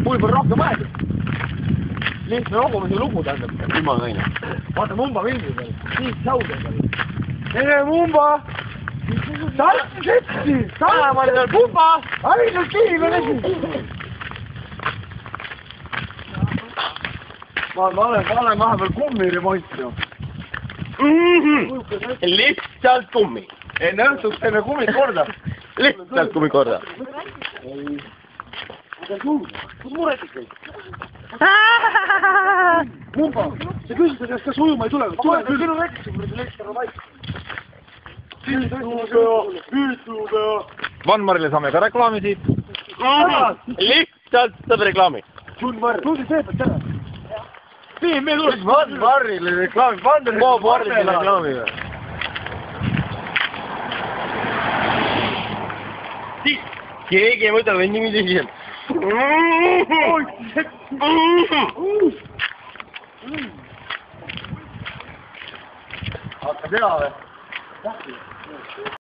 mul pole rohkem aega. Lihtne logumise lugu tähendab. Jumala naine. Vaata Mumba pildi peal. Siis Saude peal. Tere Mumba! Tartu setsi! Ma olin veel Mumba! Ainult kiiv on esi! Ma olen vahepeal kummi remontinud. Lihtsalt kummi. Enne õhtuks teeme kummid korda. Lihtsalt kummi korda. Kus muresid käib? Mumba, sa küsisid, kas ujuma ei tule? Tule küll. Sinu näiteks, kui see lektor on vaik. Püütupea. Vanmarile saame ka reklaami siit. Lihtsalt saab reklaami. Vanmar. Tuli see pealt ära. Nii, me tuleks Vanmarile reklaami. Vanmarile reklaami. Keegi ei mõtle või nimi tõsiselt. Hakka teha või?